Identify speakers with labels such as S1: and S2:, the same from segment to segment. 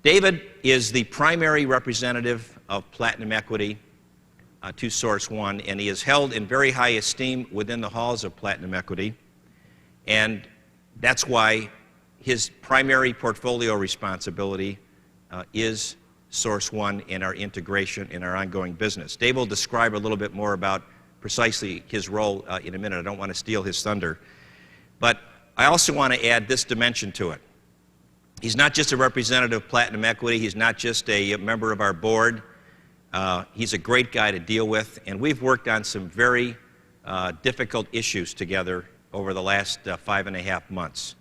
S1: David is the primary representative of Platinum Equity to SourceOne, and he is held in very high esteem within the halls of Platinum Equity, and that's why his primary portfolio responsibility is SourceOne and our integration in our ongoing business. Dave will describe a little bit more about precisely his role in a minute. I don't want to steal his thunder. But I also want to add this dimension to it. He's not just a representative of Platinum Equity. He's not just a member of our board. He's a great guy to deal with, and we've worked on some very difficult issues together over the last 5.5 months.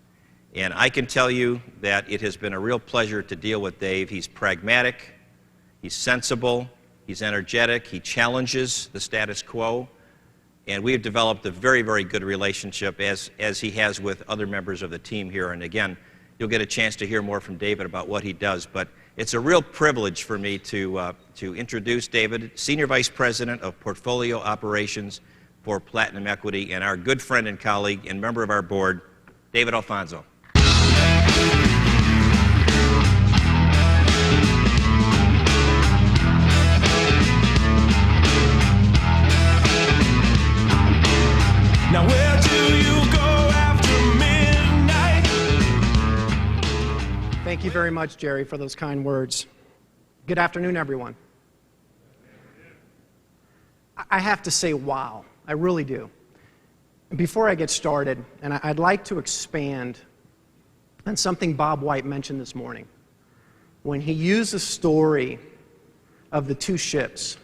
S1: And I can tell you that it has been a real pleasure to deal with Dave. He's pragmatic, he's sensible, he's energetic, he challenges the status quo, and we have developed a very, very good relationship as he has with other members of the team here. And again, you'll get a chance to hear more from David about what he does, but it's a real privilege for me to introduce David, Senior Vice President of Portfolio Operations for Platinum Equity, and our good friend and colleague and member of our board, David Alfonso.
S2: Now where do you go after midnight?
S3: Thank you very much, Jerry, for those kind words. Good afternoon, everyone. I have to say, wow, I really do. Before I get started, and I'd like to expand on something Bob White mentioned this morning. When he used the story of the two ships,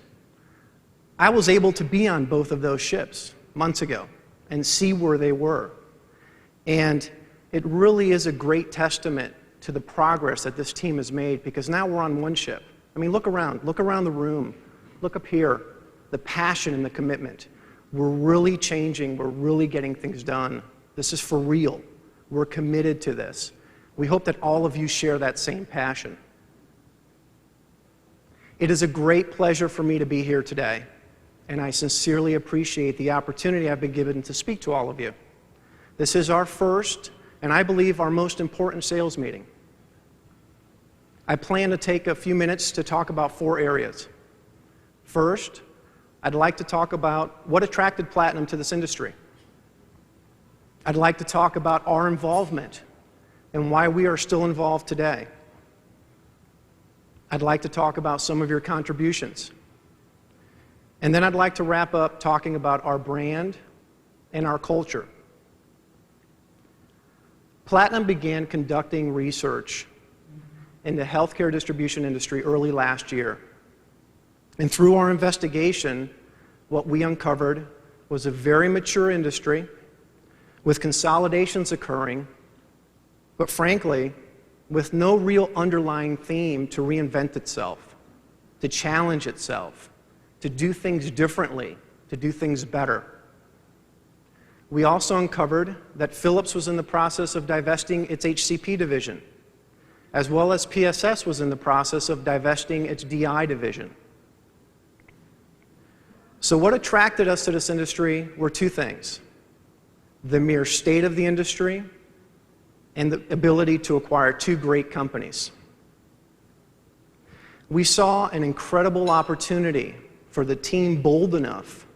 S3: I was able to be on both of those ships months ago and see where they were. And it really is a great testament to the progress that this team has made, because now we're on one ship. I mean, look around the room, look up here, the passion and the commitment. We're really changing, we're really getting things done. This is for real. We're committed to this. We hope that all of you share that same passion. It is a great pleasure for me to be here today, and I sincerely appreciate the opportunity I've been given to speak to all of you. This is our first, and I believe our most important sales meeting. I plan to take a few minutes to talk about 4 areas. First, I'd like to talk about what attracted Platinum to this industry. I'd like to talk about our involvement and why we are still involved today. I'd like to talk about some of your contributions. And then I'd like to wrap up talking about our brand and our culture. Platinum began conducting research in the healthcare distribution industry early last year. And through our investigation, what we uncovered was a very mature industry with consolidations occurring, but frankly, with no real underlying theme to reinvent itself, to challenge itself, to do things differently, to do things better. We also uncovered that Philips was in the process of divesting its HCP division, as well as PSS was in the process of divesting its DI division. So what attracted us to this industry were 2 things: the mere state of the industry and the ability to acquire 2 great companies. We saw an incredible opportunity for the team bold enough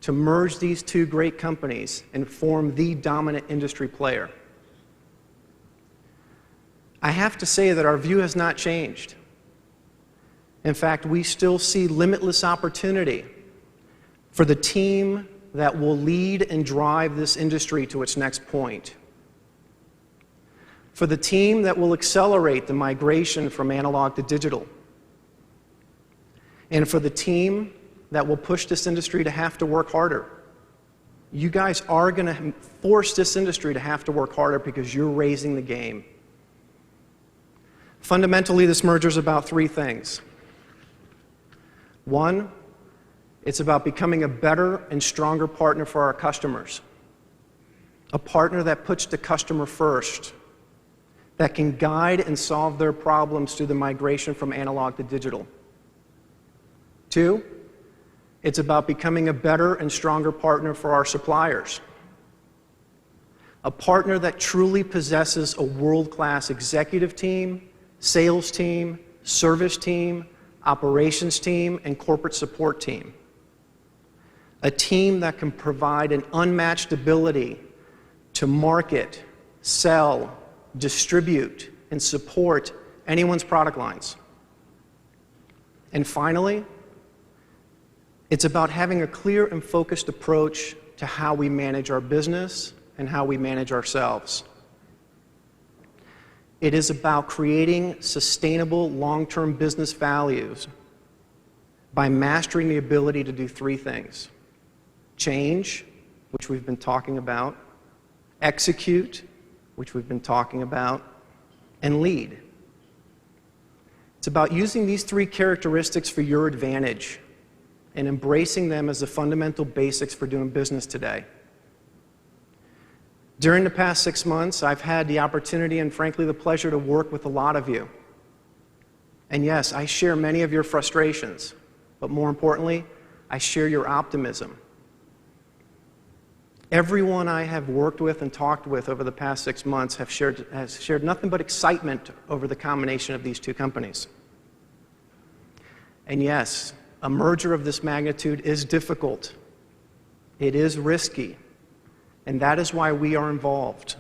S3: to merge these 2 great companies and form the dominant industry player. I have to say that our view has not changed. In fact, we still see limitless opportunity for the team that will lead and drive this industry to its next point. For the team that will accelerate the migration from analog to digital. And for the team that will push this industry to have to work harder. You guys are going to force this industry to have to work harder because you're raising the game. Fundamentally, this merger is about 3 things. 1, it's about becoming a better and stronger partner for our customers. A partner that puts the customer first, that can guide and solve their problems through the migration from analog to digital. 2, it's about becoming a better and stronger partner for our suppliers. A partner that truly possesses a world-class executive team, sales team, service team, operations team, and corporate support team. A team that can provide an unmatched ability to market, sell, distribute, and support anyone's product lines. And finally, it's about having a clear and focused approach to how we manage our business and how we manage ourselves. It is about creating sustainable long-term business values by mastering the ability to do three things: change, which we've been talking about, execute, which we've been talking about, and lead. It's about using these three characteristics for your advantage and embracing them as the fundamental basics for doing business today. During the past 6 months, I've had the opportunity and frankly the pleasure to work with a lot of you. And yes, I share many of your frustrations, but more importantly, I share your optimism. Everyone I have worked with and talked with over the past 6 months has shared nothing but excitement over the combination of these two companies. And yes, a merger of this magnitude is difficult. It is risky. And that is why we are involved.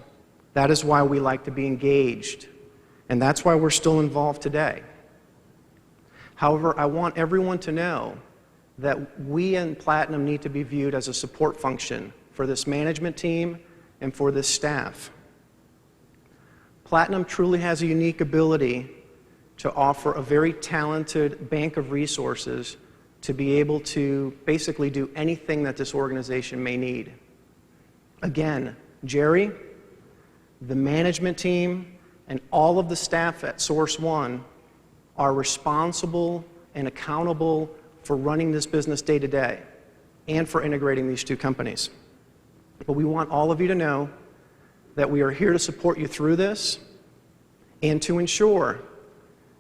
S3: That is why we like to be engaged. And that's why we're still involved today. However, I want everyone to know that we in Platinum need to be viewed as a support function for this management team and for this staff. Platinum truly has a unique ability to offer a very talented bank of resources to be able to basically do anything that this organization may need. Again, Jerry, the management team, and all of the staff at SourceOne are responsible and accountable for running this business day to day and for integrating these two companies. But we want all of you to know that we are here to support you through this and to ensure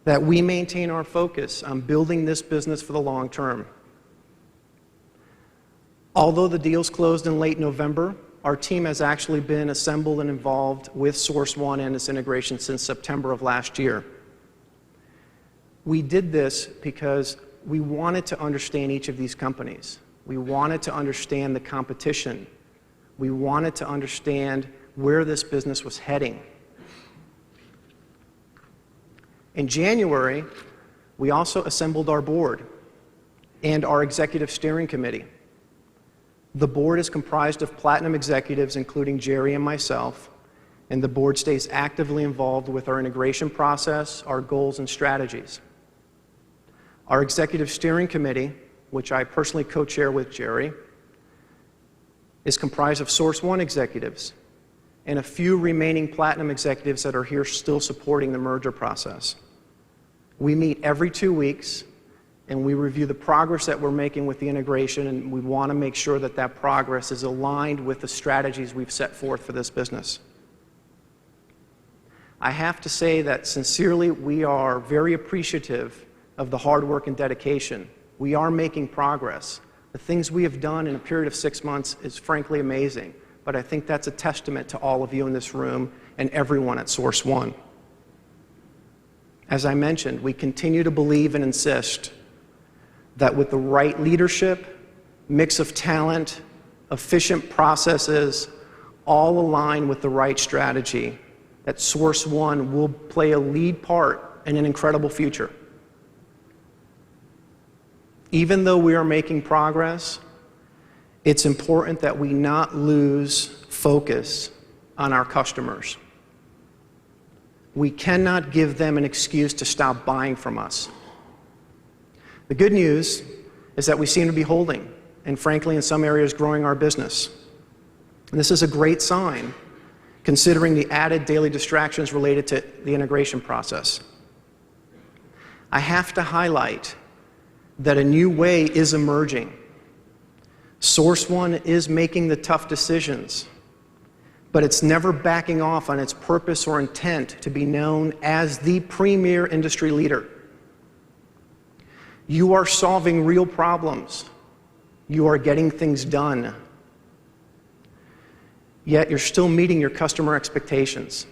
S3: that we maintain our focus on building this business for the long term. Although the deals closed in late November, our team has actually been assembled and involved with SourceOne and its integration since September of last year. We did this because we wanted to understand each of these companies. We wanted to understand the competition. We wanted to understand where this business was heading. In January, we also assembled our board and our executive steering committee. The board is comprised of Platinum executives, including Jerry and myself, and the board stays actively involved with our integration process, our goals, and strategies. Our executive steering committee, which I personally co-chair with Jerry, is comprised of SourceOne executives and a few remaining Platinum executives that are here still supporting the merger process. We meet every 2 weeks, and we review the progress that we're making with the integration, and we want to make sure that that progress is aligned with the strategies we've set forth for this business. I have to say that sincerely, we are very appreciative of the hard work and dedication. We are making progress. The things we have done in a period of 6 months is frankly amazing, but I think that's a testament to all of you in this room and everyone at SourceOne. As I mentioned, we continue to believe and insist that with the right leadership, mix of talent, efficient processes, all aligned with the right strategy, that SourceOne will play a lead part in an incredible future. Even though we are making progress, it's important that we not lose focus on our customers. We cannot give them an excuse to stop buying from us. The good news is that we seem to be holding, and frankly, in some areas, growing our business. And this is a great sign, considering the added daily distractions related to the integration process. I have to highlight that a new way is emerging. SourceOne is making the tough decisions, but it's never backing off on its purpose or intent to be known as the premier industry leader. You are solving real problems. You are getting things done. Yet you're still meeting your customer expectations.